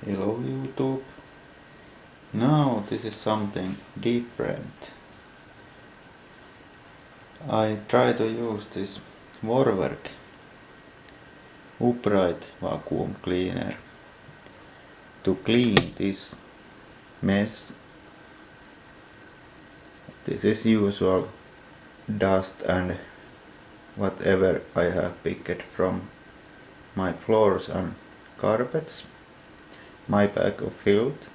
Hello YouTube. Now this is something different. I try to use this Vorwerk upright vacuum cleaner to clean this mess. This is usual dust and whatever I have picked from my floors and carpets. My bag of filth,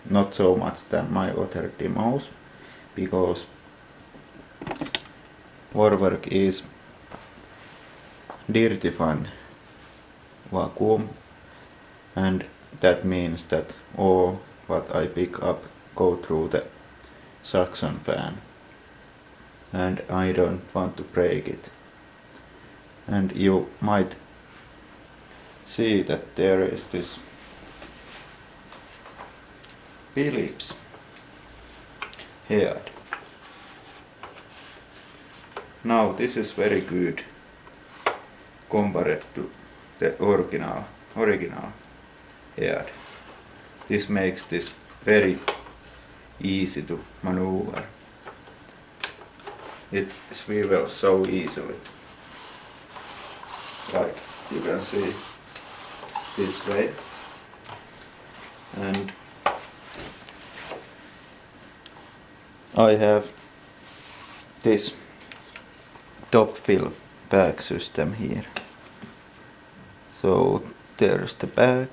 not so much than my other demos, because Vorwerk is dirty fun vacuum, and that means that all what I pick up go through the suction fan, and I don't want to break it. And you might see that there is this Phillips head. Now this is very good compared to the original head. This makes this very easy to maneuver. It swivels so easily, like you can see this way, and I have this top fill bag system here. So there's the bag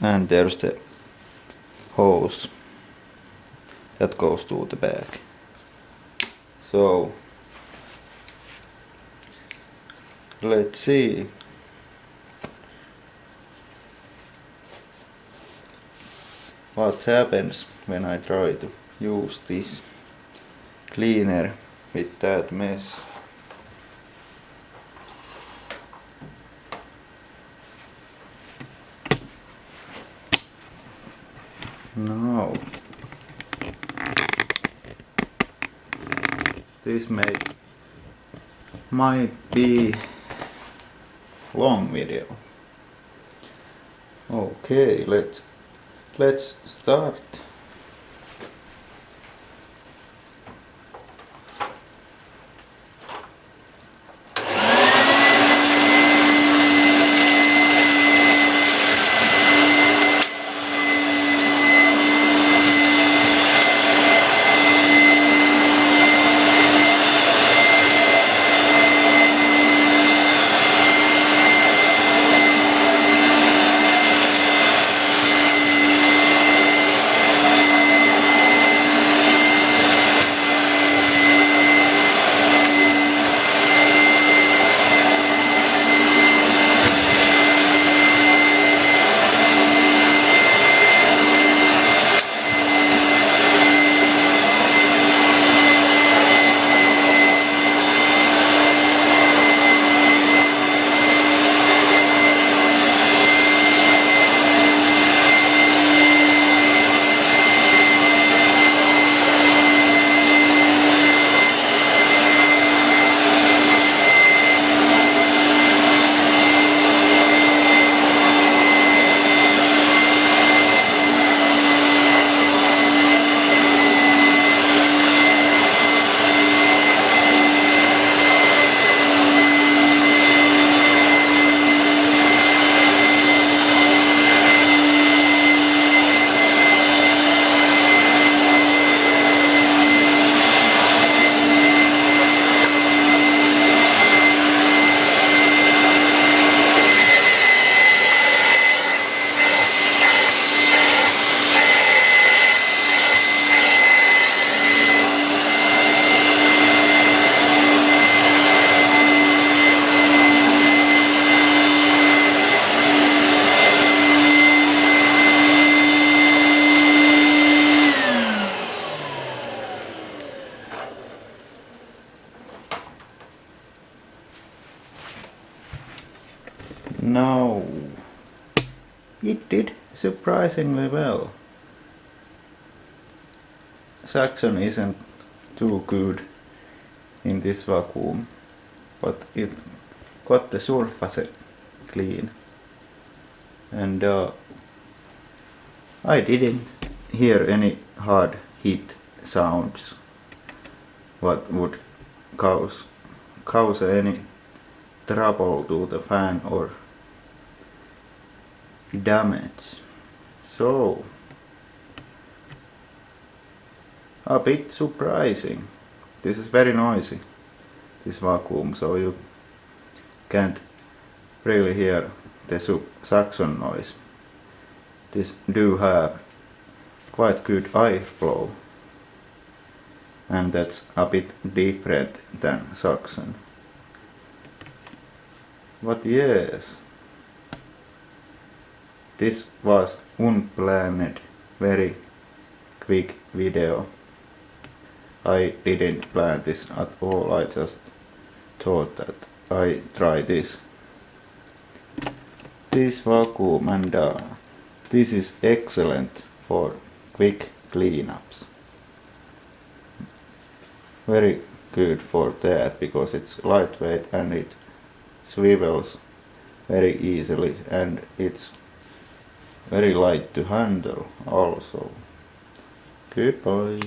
and there's the hose that goes to the bag. So let's see. What happens when I try to use this cleaner with that mess. Now this might be long video. Okay, let's start. No, it did surprisingly well. Suction isn't too good in this vacuum, but it got the surface clean. and I didn't hear any hard hit sounds what would cause any trouble to the fan or damage. So a bit surprising. This is very noisy, this vacuum, so you can't really hear the suction noise. This do have quite good airflow, and that's a bit different than suction. But yes, this was unplanned, very quick video. I didn't plan this at all, I just thought that I try this vacuum, and this is excellent for quick cleanups. Very good for that because it's lightweight and it swivels very easily, and it's very light to handle also. Goodbye.